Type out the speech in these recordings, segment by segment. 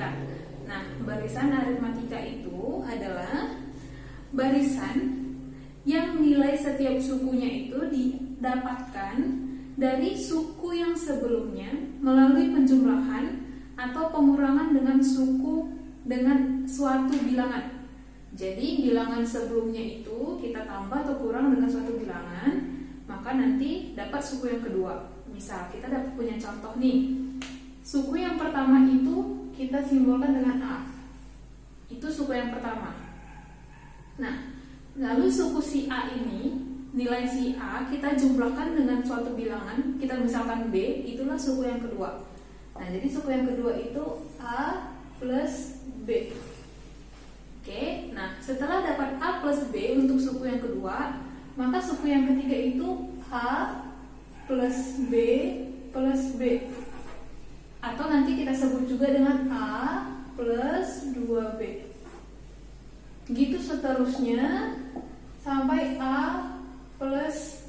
aritmatika. Nah, barisan aritmatika itu adalah barisan yang nilai setiap sukunya itu didapatkan dari suku yang sebelumnya melalui penjumlahan atau pengurangan dengan suatu bilangan. Jadi bilangan sebelumnya itu kita tambah atau kurang dengan suatu bilangan, maka nanti dapat suku yang kedua. Misal kita dapat punya contoh nih. Suku yang pertama itu kita simbolkan dengan A. Itu suku yang pertama. Nah, lalu suku si A ini, nilai si A kita jumlahkan dengan suatu bilangan, kita misalkan B, itulah suku yang kedua. Nah, jadi suku yang kedua itu A plus B. Oke, nah setelah dapat A plus B untuk suku yang kedua, maka suku yang ketiga itu A plus B plus B. Atau nanti kita sebut juga dengan A plus 2B. Gitu seterusnya sampai A plus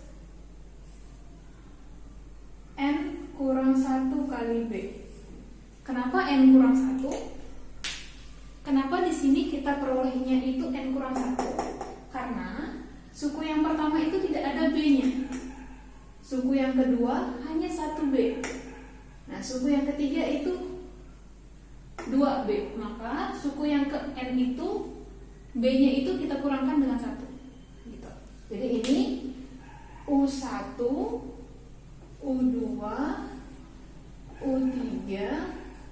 N kurang 1 kali B. Kenapa N kurang 1? Kenapa di sini kita perolehnya itu N kurang 1? Karena suku yang pertama itu tidak ada B-nya. Suku yang kedua hanya 1B. Nah, suku yang ketiga itu 2B. Maka suku yang ke N itu B-nya itu kita kurangkan dengan 1. Gitu. Jadi ini U1, U2, U3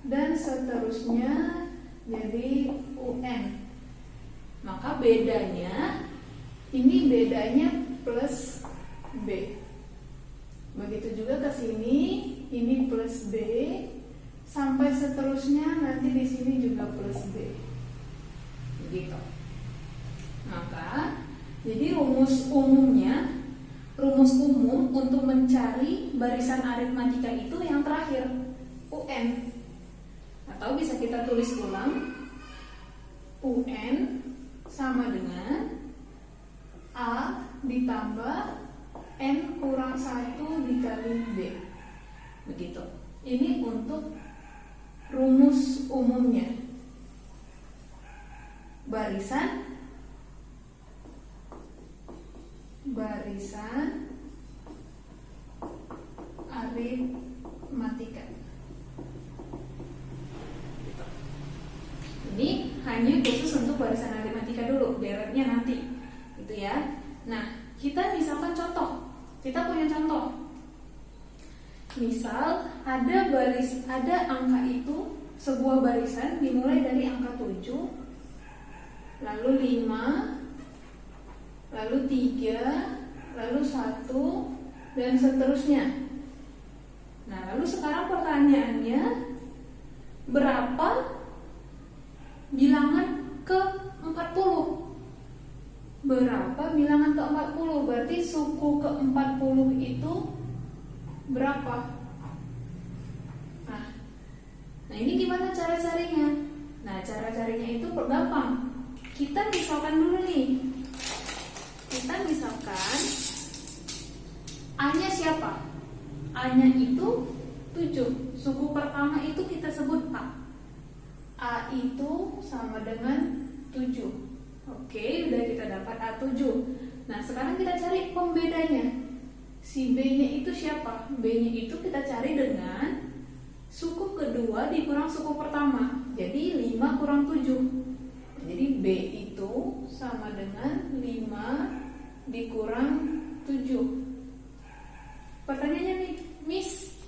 dan seterusnya jadi UN. Maka bedanya plus B. Begitu juga ke sini, ini plus B sampai seterusnya nanti di sini juga plus B. Begitu. Maka jadi rumus umum untuk mencari barisan aritmatika itu yang terakhir, UN. Atau bisa kita tulis ulang, UN sama dengan A ditambah N kurang 1 dikali B. Begitu. Ini untuk rumus umumnya. Barisan aritmatika. Ini hanya khusus untuk barisan aritmatika dulu, deretnya nanti. Gitu ya. Nah, kita misalkan contoh. Kita punya contoh. Misal ada angka itu, sebuah barisan dimulai dari angka 7, lalu 5, lalu 3, lalu 1 dan seterusnya. Nah, lalu sekarang pertanyaannya, berapa bilangan ke 40? Berapa bilangan ke-40? Berarti suku ke-40 itu berapa? Nah, ini gimana cara carinya? Nah, cara carinya itu gampang. Kita misalkan dulu nih. Kita misalkan A-nya siapa? A-nya itu 7. Suku pertama itu kita sebut A. A itu sama dengan 7. Oke, udah kita dapat A7. Nah, sekarang kita cari pembedanya. Si B-nya itu siapa? B-nya itu kita cari dengan suku kedua dikurang suku pertama. Jadi 5 kurang 7. Jadi B itu sama dengan 5 dikurang 7. Pertanyaannya nih, Miss,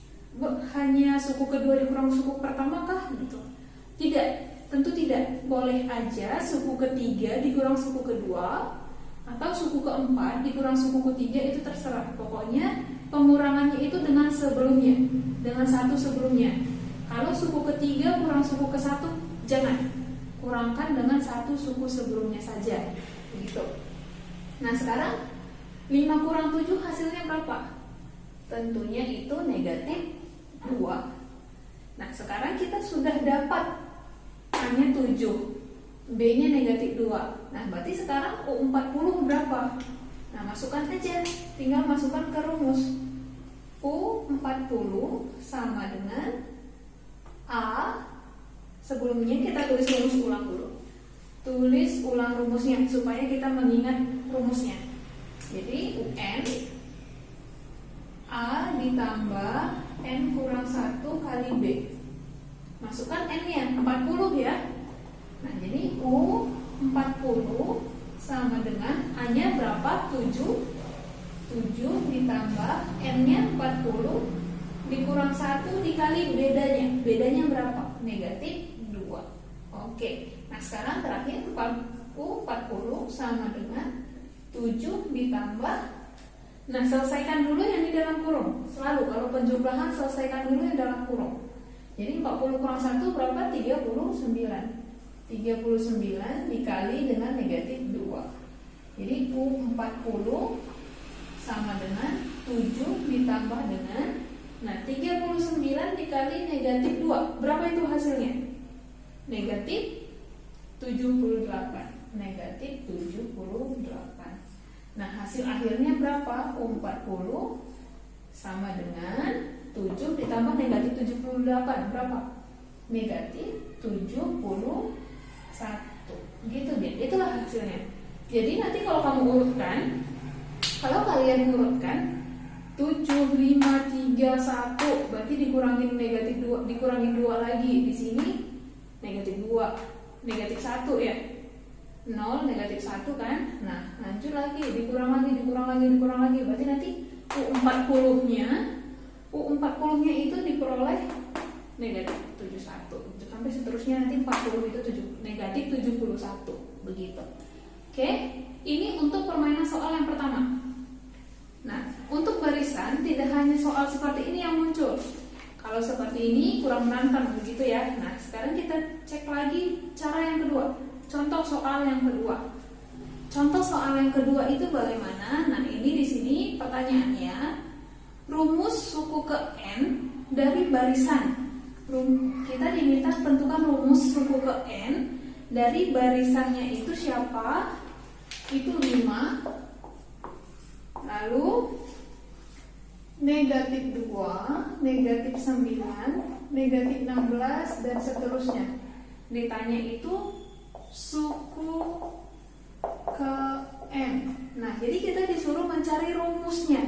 hanya suku kedua dikurang suku pertama kah? Gitu. Tidak. Tentu tidak. Boleh aja suku ketiga dikurang suku kedua, atau suku keempat dikurang suku ketiga, itu terserah. Pokoknya pengurangannya itu dengan sebelumnya, dengan 1 sebelumnya. Kalau suku ketiga kurang suku ke 1, jangan. Kurangkan dengan 1 suku sebelumnya saja. Begitu. Nah, sekarang 5 kurang 7 hasilnya berapa? Tentunya itu negatif 2. Nah, sekarang kita sudah dapat A-nya 7, B-nya negatif 2. Nah, berarti sekarang U40 berapa? Nah, masukkan aja, tinggal masukkan ke rumus. U40 sama dengan A Sebelumnya kita tulis rumus ulang dulu. Tulis ulang rumusnya supaya kita mengingat rumusnya. Jadi UN A ditambah N kurang 1 kali B. Masukkan N-nya 40 ya. Nah, jadi U 40 sama dengan A-nya berapa? 7 ditambah N-nya 40 dikurang 1 dikali bedanya. Bedanya berapa? Negatif 2. Oke. Nah, sekarang terakhir U 40 sama dengan 7 ditambah. Nah, selesaikan dulu yang di dalam kurung. Selalu kalau penjumlahan selesaikan dulu yang dalam kurung. Jadi 40 kurang 1 berapa? 39. 39 dikali dengan negatif 2. Jadi U40 sama dengan 7 ditambah dengan, nah 39 dikali negatif 2. Berapa itu hasilnya? Negatif 78. Negatif 78. Nah, hasil akhirnya berapa? U40 sama dengan 7 ditambah negatif 78. Berapa? Negatif 71. Gitu dia. Itulah hasilnya. Jadi nanti kalau kamu urutkan, kalau kalian urutkan 7, 5, 3, 1, berarti dikurangin negatif 2, dikurangin 2 lagi. Di sini negatif 2, negatif 1 ya. 0, negatif 1 kan. Nah, lanjut lagi, dikurang lagi. Berarti nanti U40-nya itu diperoleh negatif 71. Sampai seterusnya nanti 40 itu negatif 71. Begitu. Oke, ini untuk permainan soal yang pertama. Nah, untuk barisan tidak hanya soal seperti ini yang muncul. Kalau seperti ini kurang menantang begitu ya. Nah, sekarang kita cek lagi cara yang kedua. Contoh soal yang kedua. Contoh soal yang kedua itu bagaimana? Nah, ini di sini pertanyaannya, rumus suku ke N dari barisan. Kita diminta tentukan rumus suku ke N dari barisannya itu siapa? Itu 5. Lalu negatif 2, negatif 9, negatif 16 dan seterusnya. Ditanya itu suku ke N. Nah, jadi kita disuruh mencari rumusnya.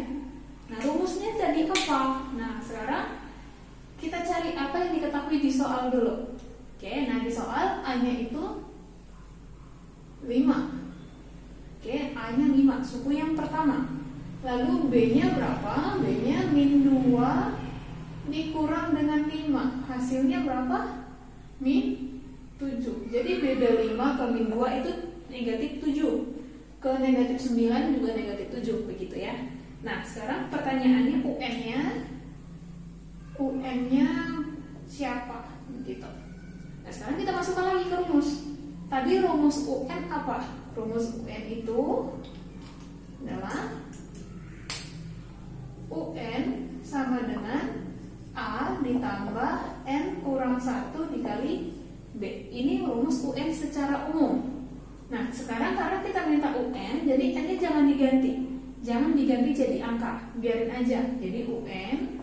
Nah, rumusnya jadi apa? Nah, sekarang kita cari apa yang diketahui di soal dulu. Oke, nah di soal A-nya itu 5. Oke, A-nya 5, suku yang pertama. Lalu B-nya berapa? B-nya min 2 dikurang dengan 5. Hasilnya berapa? Min 7. Jadi beda 5 ke min 2 itu negatif 7. Ke negatif 9 juga negatif 7. Begitu ya. Nah, sekarang pertanyaannya UN-nya siapa? Gitu. Nah, sekarang kita masukkan lagi ke rumus. Tadi rumus UN apa? Rumus UN itu adalah UN sama dengan A ditambah N kurang 1 dikali B. Ini rumus UN secara umum. Nah, sekarang karena kita minta UN, jadi N-nya jangan diganti. Jangan diganti jadi angka, biarin aja. Jadi UN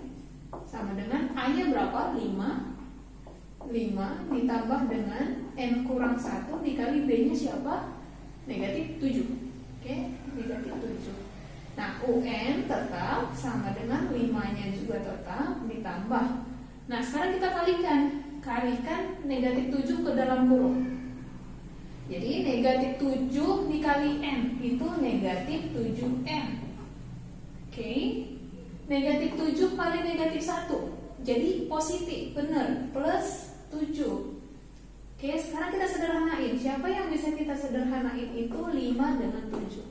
sama dengan A-nya berapa? 5 ditambah dengan N kurang 1 dikali B-nya siapa? Negatif 7. Oke, negatif 7. Nah, UN tetap sama dengan 5-nya juga tetap ditambah. Nah, sekarang kita kalikan negatif 7 ke dalam kurung. Jadi negatif 7 dikali N itu negatif 7N. Oke, negatif 7 kali negatif 1 jadi positif, benar, plus 7. Oke, sekarang kita sederhanain. Siapa yang bisa kita sederhanain itu 5 dengan 7.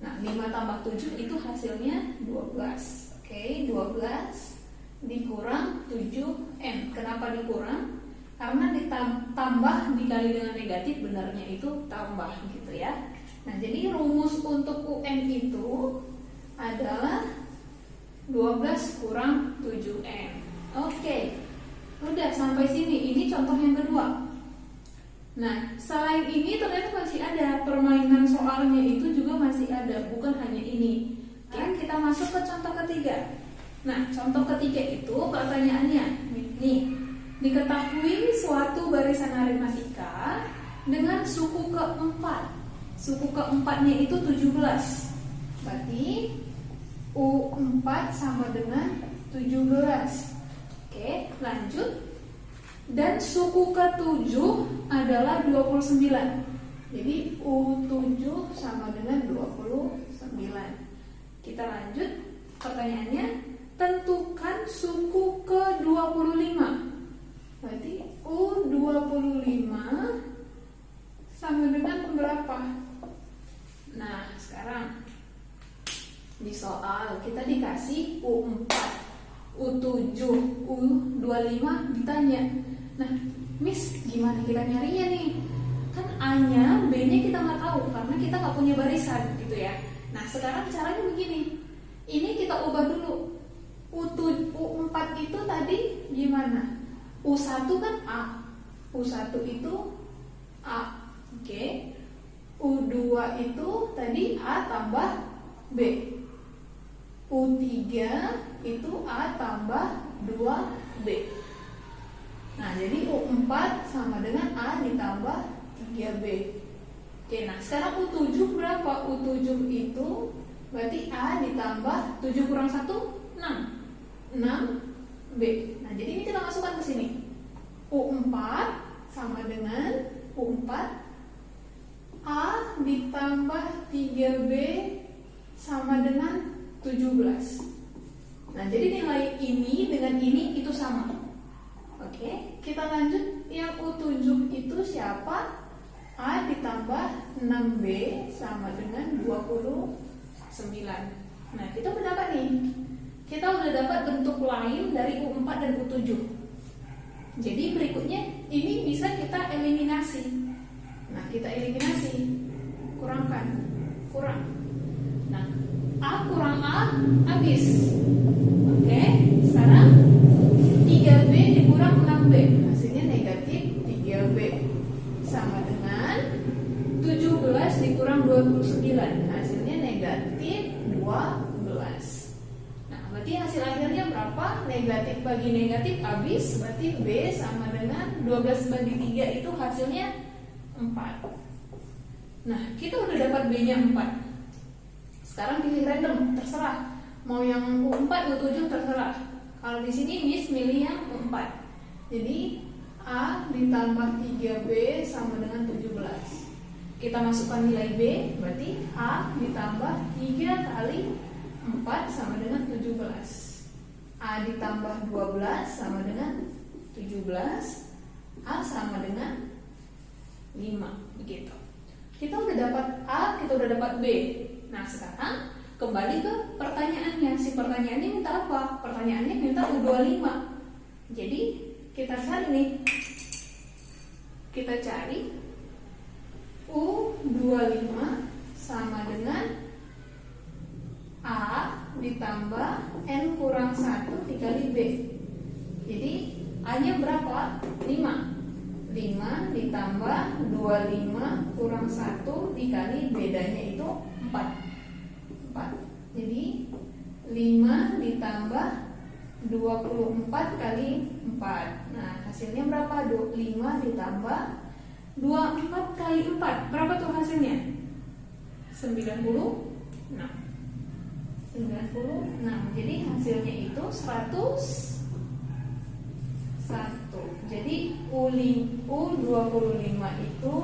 Nah, 5 tambah 7 itu hasilnya 12. Oke, 12 dikurang 7N. Kenapa dikurang? Karena ditambah dikali dengan negatif, benarnya itu tambah gitu ya. Nah, jadi rumus untuk UN itu adalah 12 kurang 7N. Oke, udah sampai sini. Ini contoh yang kedua. Nah, selain ini ternyata masih ada permainan soalnya itu juga masih ada, bukan hanya ini. Oke, kita masuk ke contoh ketiga. Nah, contoh ketiga itu pertanyaannya nih, Diketahui suatu barisan aritmatika dengan suku keempat. Suku keempatnya itu 17. Berarti U4 sama dengan 17. Oke, lanjut. Dan suku ke-7 adalah 29. Jadi U7 sama dengan 29. Kita lanjut. Pertanyaannya, tentukan suku ke-25. Berarti U25 sama dengan berapa? Nah, sekarang di soal kita dikasih U4, U7, U25 ditanya. Nah, Miss, gimana kita nyarinya nih? Kan A-nya, B-nya kita nggak tahu karena kita nggak punya barisan gitu ya. Nah, sekarang caranya begini. Ini kita ubah dulu. U4 itu tadi gimana? U1 kan A. U1 itu A. Oke. U2 itu tadi A tambah B. U3 itu A tambah 2B. Nah, jadi U4 sama dengan A ditambah 3B. Oke, nah sekarang U7 berapa? U7 itu berarti A ditambah 7 kurang 1, 6. 6B. Nah, jadi ini kita masukkan ke sini. U4 sama dengan U4 A ditambah 3B sama dengan 17. Nah, jadi nilai ini dengan ini itu sama. Oke, kita lanjut. Yang U7 itu siapa? A ditambah 6B sama dengan 29. Nah, kita udah dapat nih. Kita udah dapat bentuk lain dari U4 dan U7. Jadi berikutnya ini bisa kita eliminasi. Nah, kita eliminasi. Kurangkan. Kurang. Nah, A kurang A habis. Oke, sekarang 3B dikurang 6B. Hasilnya negatif 3B. Sama dengan 17 dikurang 29. Hasilnya negatif 12. Nah, berarti hasil akhirnya berapa? Negatif bagi negatif habis. Berarti B sama dengan 12 bagi 3 itu hasilnya 4. Nah, kita udah dapat B-nya 4. Sekarang pilih random, terserah. Mau yang U4, U7 terserah. Kalau di sini Miss milih yang U4. Jadi A ditambah 3B sama dengan 17. Kita masukkan nilai B, berarti A ditambah 3 kali 4 sama dengan 17. A ditambah 12 sama dengan 17. A sama dengan 5, begitu. Kita udah dapat A, kita udah dapat B. Nah, sekarang kembali ke pertanyaannya. Si pertanyaannya minta apa? Pertanyaannya minta U25. Jadi kita cari nih. Kita cari U25 sama dengan A ditambah N kurang 1 dikali B. Jadi A-nya berapa? 5. 5 ditambah 25 kurang 1 dikali bedanya itu 4. Jadi 5 ditambah 24 kali 4. Nah, hasilnya berapa? 5 ditambah 24 kali 4. Berapa tuh hasilnya? 96. Jadi hasilnya itu 101. Jadi U25 itu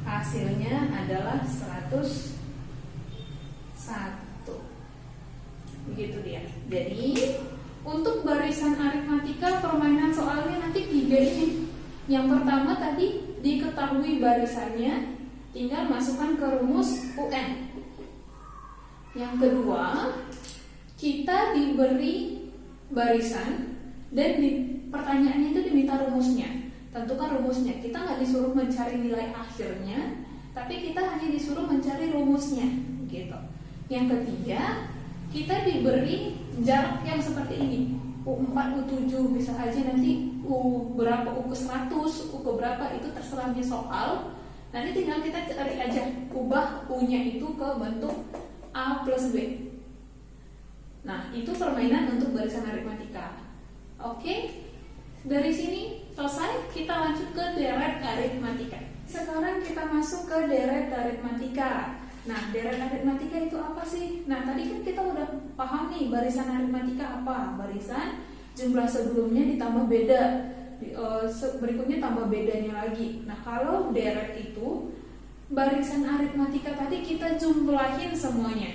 hasilnya adalah 101. Begitu dia. Jadi untuk barisan aritmatika permainan soalnya nanti 3 ini. Yang pertama tadi diketahui barisannya, tinggal masukkan ke rumus UN. Yang kedua, kita diberi barisan dan pertanyaannya itu diminta rumusnya. Tentukan rumusnya. Kita nggak disuruh mencari nilai akhirnya, tapi kita hanya disuruh mencari rumusnya, gitu. Yang ketiga, kita diberi jarak yang seperti ini. U4, U7 bisa aja nanti U berapa, U ke 100, U ke berapa itu terserah di soal. Nanti tinggal kita cari aja, ubah U-nya itu ke bentuk A plus B. Nah, itu permainan untuk barisan aritmatika. Oke, Dari sini selesai, kita lanjut ke deret aritmatika. Sekarang kita masuk ke deret aritmatika. Nah, deret aritmatika itu apa sih? Nah, tadi kan kita udah paham nih barisan aritmatika apa? Barisan jumlah sebelumnya ditambah beda, berikutnya tambah bedanya lagi. Nah, kalau deret itu barisan aritmatika tadi kita jumlahin semuanya.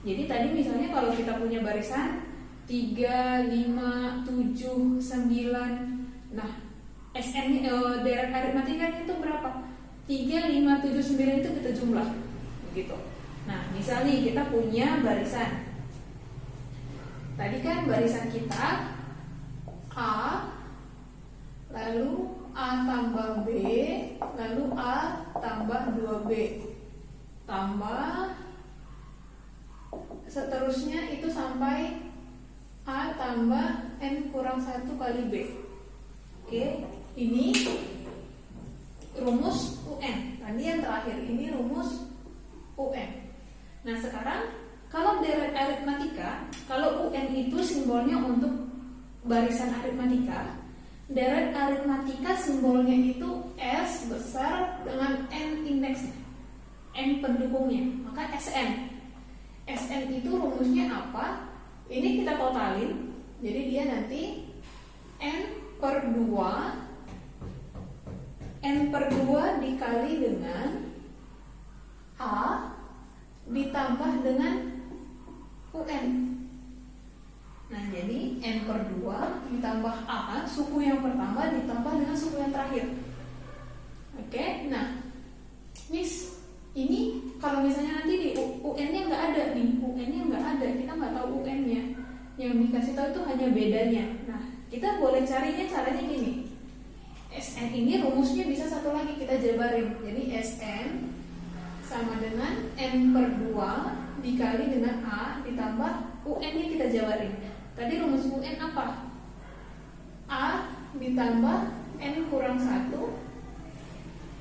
Jadi tadi misalnya kalau kita punya barisan 3, 5, 7, 9. Nah, SN deret aritmatika itu berapa? 3, 5, 7, 9 itu kita jumlah. Begitu. Nah, misalnya kita punya barisan. Tadi kan barisan kita A, lalu A tambah B, lalu A tambah 2B, tambah seterusnya itu sampai A tambah N kurang 1 kali B. Oke, ini rumus UN. Tadi yang terakhir, ini rumus UN. Nah, sekarang kalau deret aritmatika, kalau UN itu simbolnya untuk barisan aritmatika, deret aritmatika simbolnya itu S besar dengan N indeksnya, N pendukungnya, maka SN. SN itu rumusnya apa? Ini kita totalin, jadi dia nanti N/2 dikali dengan A ditambah dengan UN. Nah, jadi N/2 ditambah A, suku yang pertama ditambah dengan suku yang terakhir. Oke, nah Miss, ini kalau misalnya nanti di UN-nya nggak ada nih, UN-nya nggak ada, kita nggak tahu UN-nya. Yang dikasih tahu itu hanya bedanya. Nah, kita boleh carinya caranya gini. SN ini rumusnya bisa satu lagi kita jabarin. Jadi SN sama dengan N/2 dikali dengan A ditambah UN-nya kita jabarin. Tadi rumus UN apa? A ditambah N kurang 1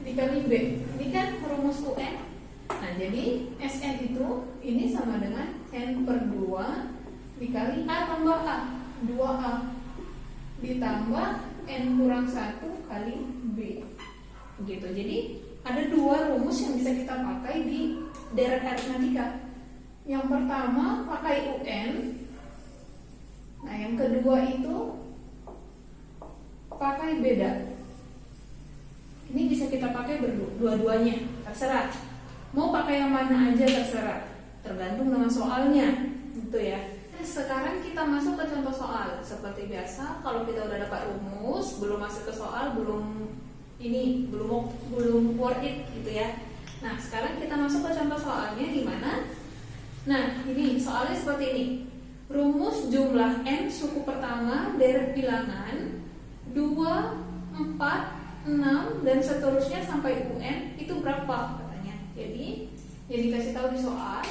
dikali B. Ini kan rumus UN. Nah, jadi SN itu ini sama dengan N/2 dikali A tambah A, 2A ditambah N kurang 1 kali B. Gitu. Jadi ada dua rumus yang bisa kita pakai di deret aritmatika. Yang pertama pakai UN. Nah, yang kedua itu pakai beda. Ini bisa kita pakai dua-duanya, terserah. Mau pakai yang mana aja terserah, tergantung dengan soalnya, gitu ya. Nah, sekarang kita masuk ke contoh soal. Seperti biasa, kalau kita udah dapat rumus, belum masuk ke soal, belum worth it, gitu ya. Nah, sekarang kita masuk ke contoh soalnya gimana? Nah, ini soalnya seperti ini. Rumus jumlah N suku pertama deret bilangan 2, 4, 6 dan seterusnya sampai UN itu berapa katanya. Jadi yang dikasih tahu di soal,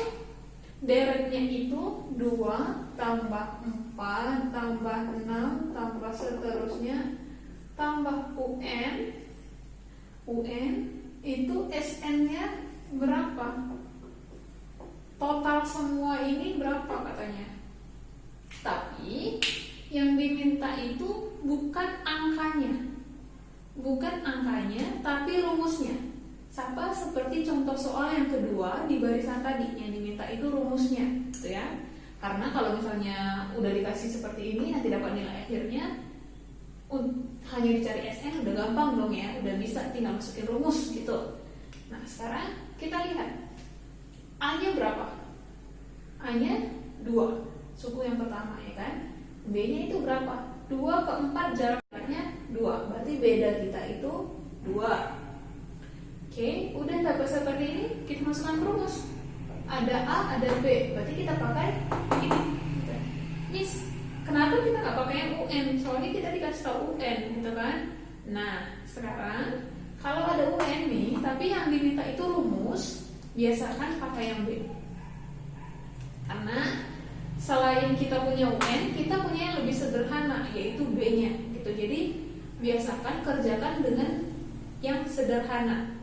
deretnya itu 2 tambah 4 tambah 6 tambah seterusnya tambah UN. UN itu SN-nya berapa? Total semua ini berapa katanya. Tapi yang diminta itu bukan angkanya, tapi rumusnya. Sama seperti contoh soal yang kedua di barisan tadi, yang diminta itu rumusnya, gitu ya. Karena kalau misalnya udah dikasih seperti ini, nanti dapat nilai akhirnya hanya dicari SN udah gampang dong ya, udah bisa tinggal masukin rumus gitu. Nah, sekarang kita lihat A-nya berapa? A-nya 2, suku yang pertama ya kan. B-nya itu berapa? 2 ke 4 jaraknya 2, berarti beda kita itu 2. Oke, udah dapat seperti ini, kita masukkan rumus. Ada A, ada B, berarti kita pakai ini. Miss, kenapa kita nggak pakai yang UN? Soalnya kita dikasih tahu UN, gitu kan? Nah, sekarang kalau ada UN nih, tapi yang diminta itu rumus, biasakan pakai yang B. Karena selain kita punya UN, kita punya yang lebih sederhana, yaitu B-nya, gitu. Jadi biasakan kerjakan dengan yang sederhana.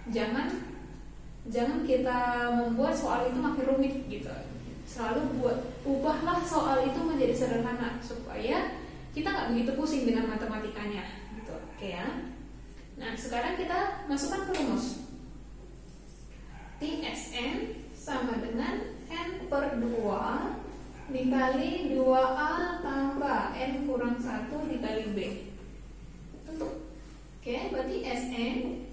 Jangan kita membuat soal itu makin rumit, gitu. Selalu ubahlah soal itu menjadi sederhana supaya kita nggak begitu pusing dengan matematikanya gitu. Oke ya. Nah sekarang kita masukkan ke rumus. TSN sama dengan N per 2 dikali 2A tambah N kurang 1 dikali B. Oke, berarti Sn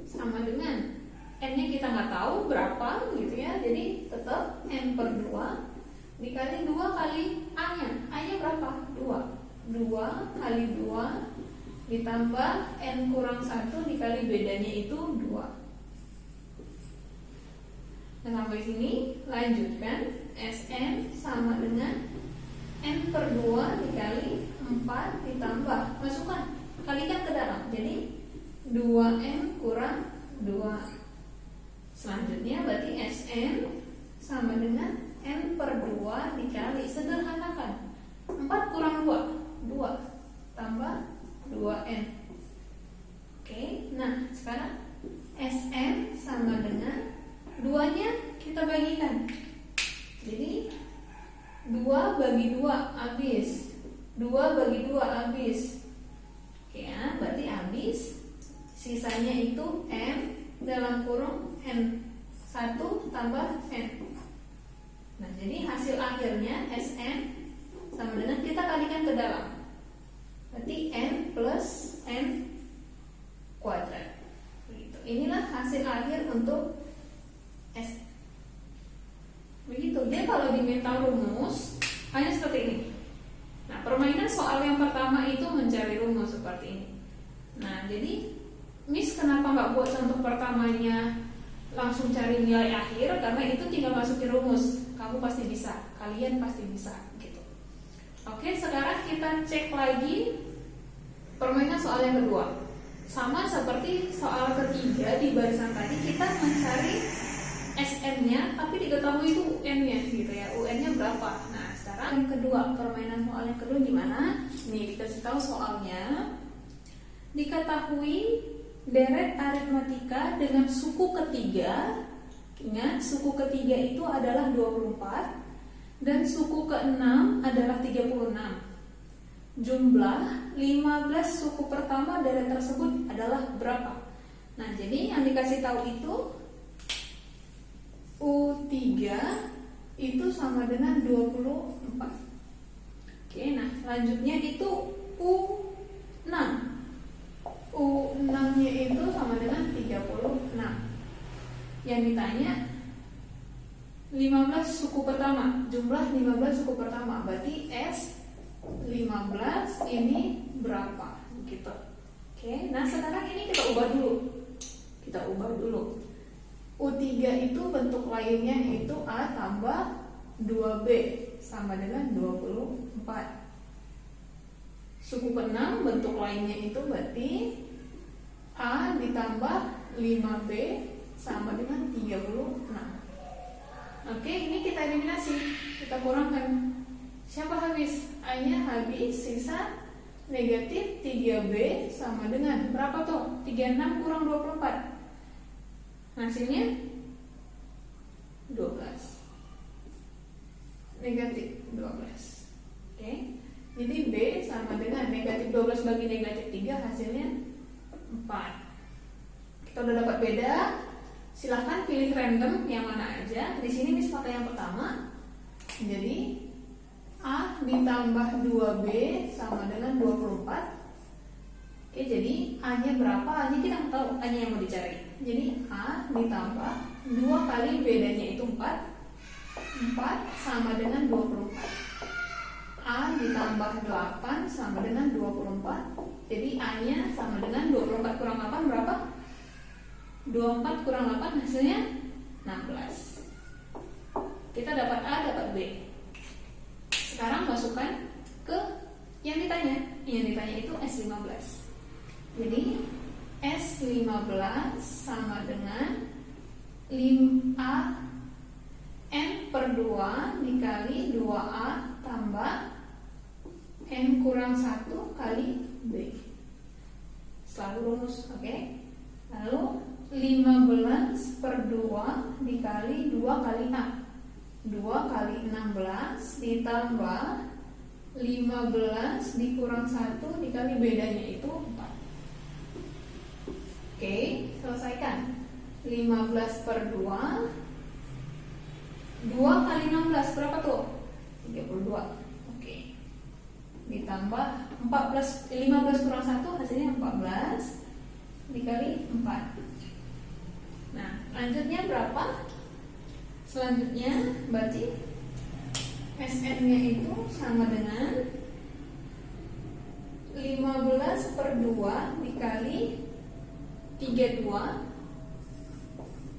sama dengan N-nya kita nggak tahu berapa gitu ya. Jadi tetap N per 2 dikali 2 kali A-nya. A-nya berapa? 2 kali 2 ditambah N kurang 1 dikali bedanya itu 2. Nah sampai sini lanjutkan. Sn sama dengan N per 2 dikali 4 ditambah, masukkan, kalikan ke dalam, jadi 2N kurang 2. Selanjutnya berarti Sn sama dengan N per 2 dikali, sederhanakan, 4 kurang 2 tambah 2N. Oke, nah sekarang Sn sama dengan 2-nya kita bagikan. Jadi 2 bagi 2 habis. 2 bagi 2 habis. Oke ya, berarti habis. Sisanya itu N dalam kurung N1 tambah N. Nah, jadi hasil akhirnya Sn sama dengan, kita kalikan ke dalam. Berarti N plus N kuadrat. Begitu. Inilah hasil akhir untuk S. Begitu. Dia kalau diminta rumus hanya seperti ini. Nah, permainan soal yang pertama itu mencari rumus seperti ini. Nah, jadi Miss kenapa nggak buat contoh pertamanya langsung cari nilai akhir? Karena itu tinggal masukin rumus. Kamu pasti bisa. Kalian pasti bisa. Gitu. Oke, sekarang kita cek lagi permainan soal yang kedua. Sama seperti soal ketiga di barisan tadi, kita mencari Sn-nya, tapi diketahui itu UN-nya gitu ya. UN-nya berapa? Nah, sekarang yang kedua, permainan soal yang kedua gimana? Nih, dikasih tahu soalnya. Diketahui deret aritmatika dengan suku ketiga. Ingat, suku ketiga itu adalah 24 dan suku ke-6 adalah 36. Jumlah 15 suku pertama deret tersebut adalah berapa? Nah, jadi yang dikasih tahu itu U3 itu sama dengan 24. Oke, nah selanjutnya itu U6. U6-nya itu sama dengan 36. Yang ditanya 15 suku pertama, jumlah 15 suku pertama, berarti S15 ini berapa? Gitu. Oke, nah sekarang ini kita ubah dulu. U3 itu bentuk lainnya itu A tambah 2B sama dengan 24. Suku ke-6 bentuk lainnya itu berarti A ditambah 5B sama dengan 36. Oke, ini kita eliminasi, kita kurangkan. Siapa habis? A-nya habis, sisa negatif 3B sama dengan berapa tuh? 36 kurang 24. Hasilnya 12. Negatif 12. Oke. Jadi B sama dengan negatif 12 bagi negatif 3, hasilnya 4. Kita udah dapat beda. Silahkan pilih random yang mana aja. Di sini Miss pakai yang pertama. Jadi A ditambah 2B sama dengan 24. Oke, jadi A-nya berapa? A-nya kita nggak tahu, A-nya yang mau dicari. Jadi A ditambah 2 kali bedanya itu 4. 4 sama dengan 24. A ditambah 8 sama dengan 24. Jadi A-nya sama dengan 24 kurang 8 berapa? 24 kurang 8 hasilnya 16. Kita dapat A, dapat B. Sekarang masukkan ke yang ditanya. Yang ditanya itu S15. Jadi S15 sama dengan 5A N per 2 dikali 2A tambah N kurang 1 kali B. Selalu rumus, oke? Lalu 15 per 2 dikali 2 kali A. 2 kali 16 ditambah 15 dikurang 1 dikali bedanya itu 4. Oke, selesaikan. 15 per 2 kali 16 berapa tuh? 32. Oke. Ditambah 15 kurang 1 hasilnya 14 dikali 4. Nah, lanjutnya berapa? Selanjutnya berarti SN-nya itu sama dengan 15 per 2 dikali 32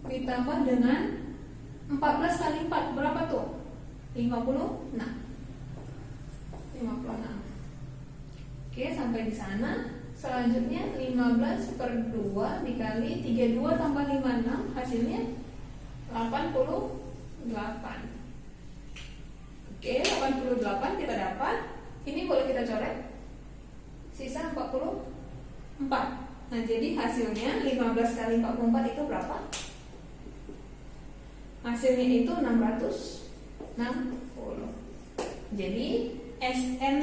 ditambah dengan 14 kali 4 berapa tuh? 56. Oke, sampai di sana. Selanjutnya 15 per 2 dikali 32 tambah 56 hasilnya 88. Oke, 88 kita dapat. Ini boleh kita coret. Sisa 44. Nah, jadi hasilnya 15 kali 44 itu berapa? Hasilnya itu 660. Jadi SN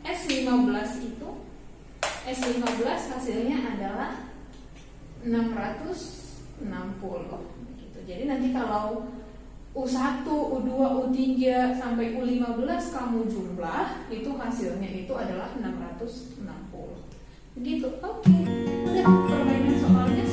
S15 itu S15 hasilnya adalah 660 gitu. Jadi nanti kalau U1, U2, U3 sampai U15 kamu jumlah, itu hasilnya itu adalah 660. Begitu. Oke. Udah, permainan soalnya